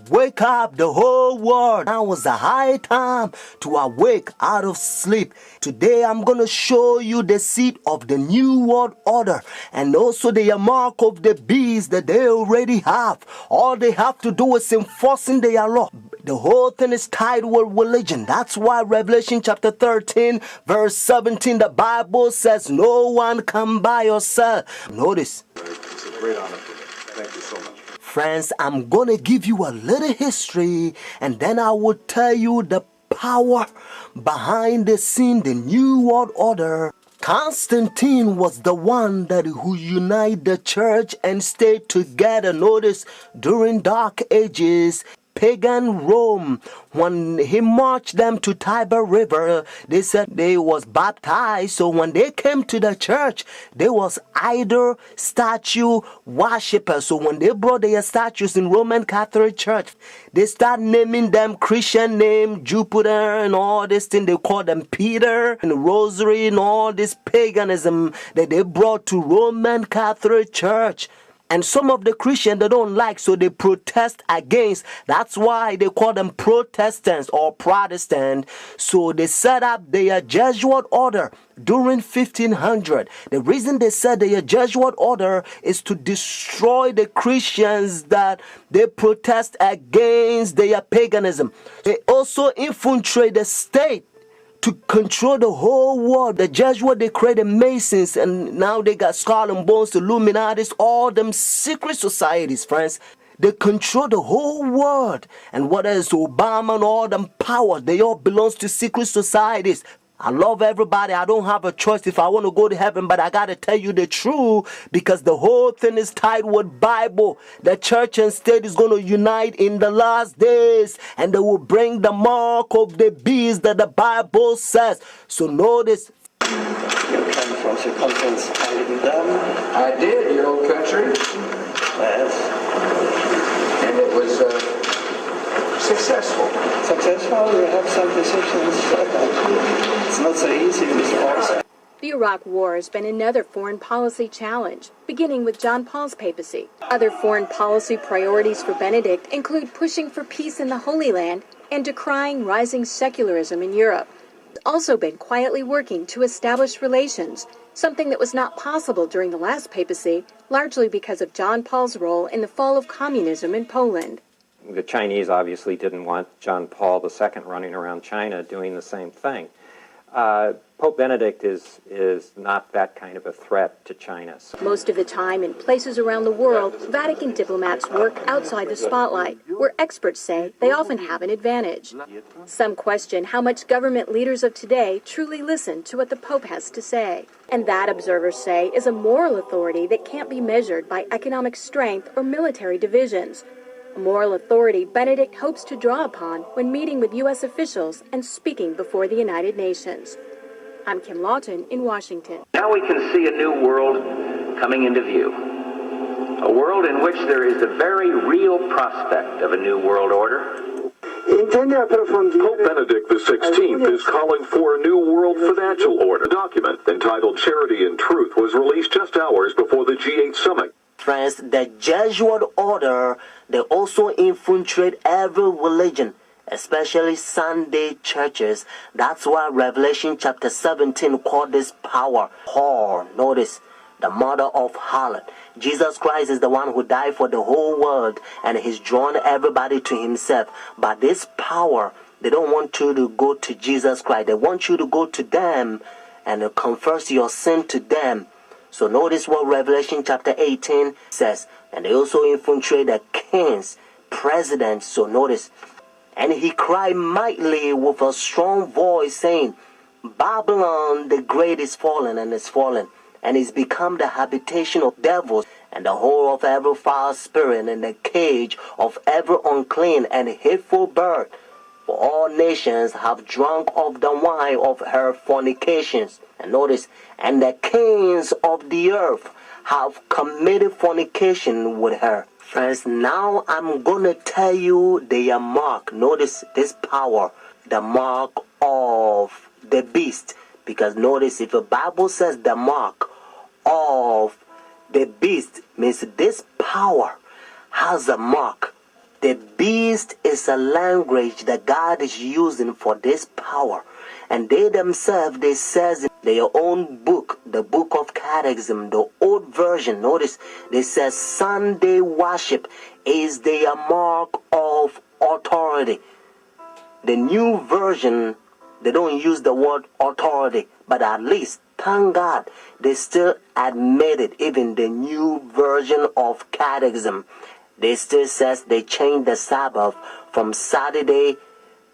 Wake up the whole world. Now was the high time to awake out of sleep. Today I'm going to show you the seed of the new world order and also the mark of the beast that they already have. All they have to do is enforcing their law. The whole thing is tied with religion. That's why Revelation chapter 13 verse 17, the Bible says no one can buy or sell. Notice. It's a great honor for me. Thank you so much. Friends, I'm going to give you a little history and then I will tell you the power behind the scene, the New World Order. Constantine was the one who united the church and stayed together. Notice, during Dark Ages, pagan Rome, when he marched them to Tiber River, they said they was baptized. So when they came to the church, they was idol statue worshippers. So when they brought their statues in Roman Catholic Church, they start naming them Christian name, Jupiter and all this thing. They call them Peter and Rosary and all this paganism that they brought to Roman Catholic Church. And some of the Christians they don't like, so they protest against. That's why they call them Protestants or Protestant. So they set up their Jesuit order during 1500. The reason they set their Jesuit order is to destroy the Christians that they protest against their paganism. They also infiltrate the state to control the whole world. The Jesuits, they created Masons, and now they got Skull and Bones, the Illuminatis, all them secret societies, friends. They control the whole world. And what is Obama and all them powers, they all belong to secret societies. I love everybody. I don't have a choice if I want to go to heaven, but I got to tell you the truth because the whole thing is tied with Bible. The church and state is going to unite in the last days and they will bring the mark of the beast that the Bible says. So notice. You came from circumference Heiligendamm. I did, your old country. Yes. And it was successful. Successful? You have some decisions. It's not so easy in this place. The Iraq War has been another foreign policy challenge, beginning with John Paul's papacy. Other foreign policy priorities for Benedict include pushing for peace in the Holy Land and decrying rising secularism in Europe. He's also been quietly working to establish relations, something that was not possible during the last papacy, largely because of John Paul's role in the fall of communism in Poland. The Chinese obviously didn't want John Paul II running around China doing the same thing. Pope Benedict is not that kind of a threat to China. Most of the time, in places around the world, Vatican diplomats work outside the spotlight, where experts say they often have an advantage. Some question how much government leaders of today truly listen to what the Pope has to say. And that, observers say, is a moral authority that can't be measured by economic strength or military divisions. A moral authority Benedict hopes to draw upon when meeting with U.S. officials and speaking before the United Nations. I'm Kim Lawton in Washington. Now we can see a new world coming into view. A world in which there is a very real prospect of a new world order. Pope Benedict XVI is calling for a new world financial order. A document entitled Charity and Truth was released just hours before the G8 summit. Friends, the Jesuit order, they also infiltrate every religion, especially Sunday churches. That's why Revelation chapter 17 called this power whore. Notice, the mother of harlot. Jesus Christ is the one who died for the whole world and he's drawn everybody to himself. But this power, they don't want you to go to Jesus Christ. They want you to go to them and confess your sin to them. So notice what Revelation chapter 18 says. And they also infiltrate the kings, presidents. So notice. And he cried mightily with a strong voice, saying, Babylon the great is fallen and is fallen, and is become the habitation of devils, and the hole of every foul spirit, and the cage of every unclean and hateful bird. For all nations have drunk of the wine of her fornications. And notice, and the kings of the earth have committed fornication with her. Friends, now I'm going to tell you their mark. Notice this power, the mark of the beast. Because notice, if the Bible says the mark of the beast, means this power has a mark. The beast is a language that God is using for this power. And they themselves, they says in their own book, the book of Catechism, the old version, notice, they says Sunday worship is their mark of authority. The new version, they don't use the word authority, but at least, thank God, they still admit it. Even the new version of Catechism, they still says they changed the Sabbath from Saturday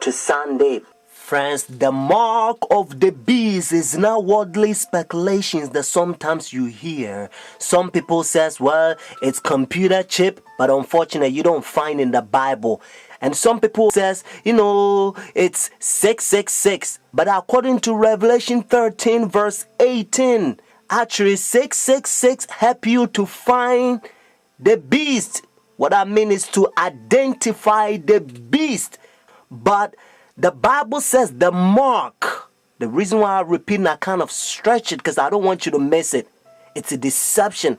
to Sunday. Friends, the mark of the beast is not worldly speculations that sometimes you hear. Some people says, well, it's computer chip, but unfortunately you don't find in the Bible. And some people says, it's 666. But according to Revelation 13 verse 18, actually 666 help you to find the beast. What I mean is to identify the beast. But the Bible says the mark. The reason why I repeat and I kind of stretch it because I don't want you to miss it. It's a deception.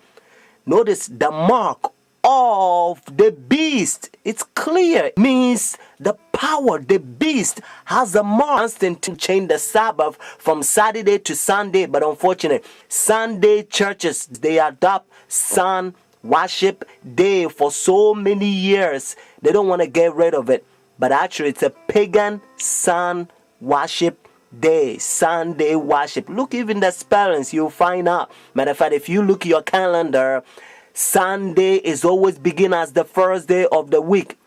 Notice the mark of the beast. It's clear. It means the power, the beast has a mark. Constantine changed the Sabbath from Saturday to Sunday. But unfortunately, Sunday churches, they adopt sun worship day for so many years. They don't want to get rid of it. But actually, it's a pagan sun worship day, Sunday worship. Look, even the spellings, you'll find out. Matter of fact, if you look at your calendar, Sunday is always begin as the first day of the week.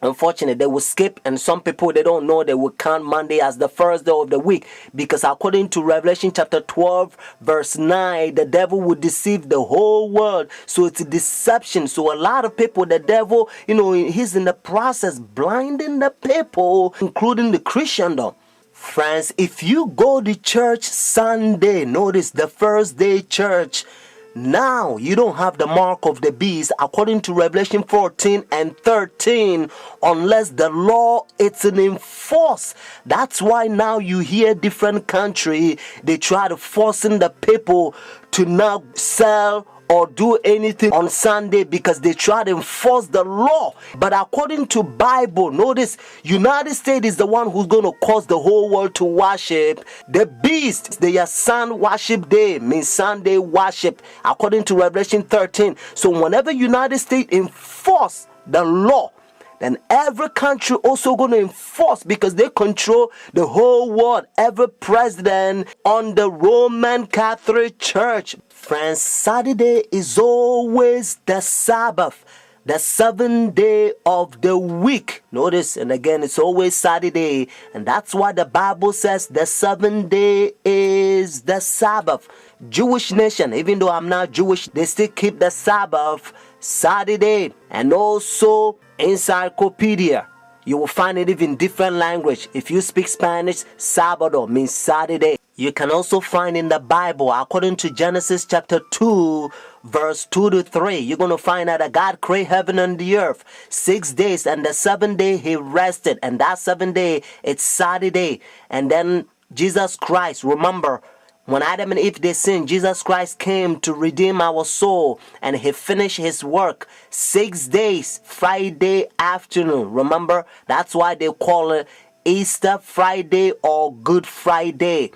Unfortunately, they will skip, and some people, they don't know, they will count Monday as the first day of the week, because according to Revelation chapter 12 verse 9, the devil will deceive the whole world. So it's a deception. So a lot of people, the devil, he's in the process blinding the people, including the Christendom. Friends, if you go to church Sunday, notice the first day church, now you don't have the mark of the beast according to Revelation 14 and 13 unless the law is enforced. That's why now you hear different country, they try to forcing the people to not sell or do anything on Sunday because they try to enforce the law. But according to Bible, notice United States is the one who's going to cause the whole world to worship the beast. Their sun worship day means Sunday worship according to Revelation 13. So whenever United States enforce the law, then every country also going to enforce because they control the whole world. Every president on the Roman Catholic Church. Friends, Saturday is always the Sabbath, the seventh day of the week. Notice, and again, it's always Saturday. And that's why the Bible says the seventh day is the Sabbath. Jewish nation, even though I'm not Jewish, they still keep the Sabbath Saturday. And also encyclopedia, you will find it even different language. If you speak Spanish, Sábado means Saturday. You can also find in the Bible, according to Genesis chapter 2, verse 2 to 3, you're going to find out that God created heaven and the earth 6 days, and the seventh day he rested, and that seventh day, it's Saturday. And then Jesus Christ, remember, when Adam and Eve they sinned, Jesus Christ came to redeem our soul, and he finished his work 6 days, Friday afternoon. Remember, that's why they call it Easter Friday or Good Friday.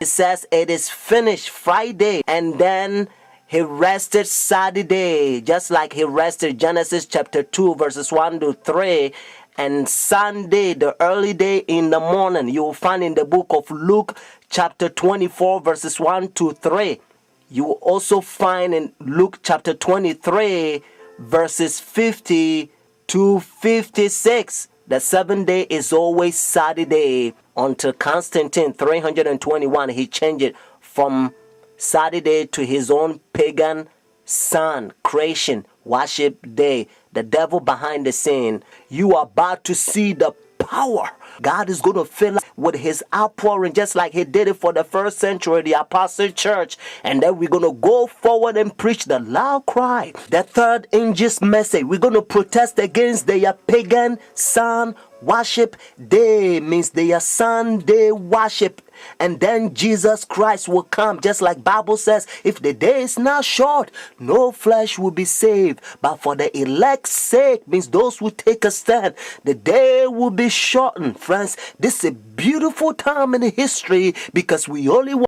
It says it is finished Friday, and then he rested Saturday, just like he rested Genesis chapter 2 verses 1 to 3. And Sunday, the early day in the morning, you will find in the book of Luke chapter 24 verses 1 to 3. You will also find in Luke chapter 23 verses 50 to 56. The seventh day is always Saturday until Constantine 321. He changed it from Saturday to his own pagan sun creation worship day. The devil behind the scene. You are about to see the power God is going to fill us with his outpouring, just like he did it for the first century, the apostle church. And then we're going to go forward and preach the loud cry. The third angel's message, we're going to protest against their pagan sun worship day, means their Sunday worship. And then Jesus Christ will come, just like Bible says, if the day is not short, no flesh will be saved. But for the elect's sake, means those who take a stand, the day will be shortened. Friends, this is a beautiful time in history, because we only want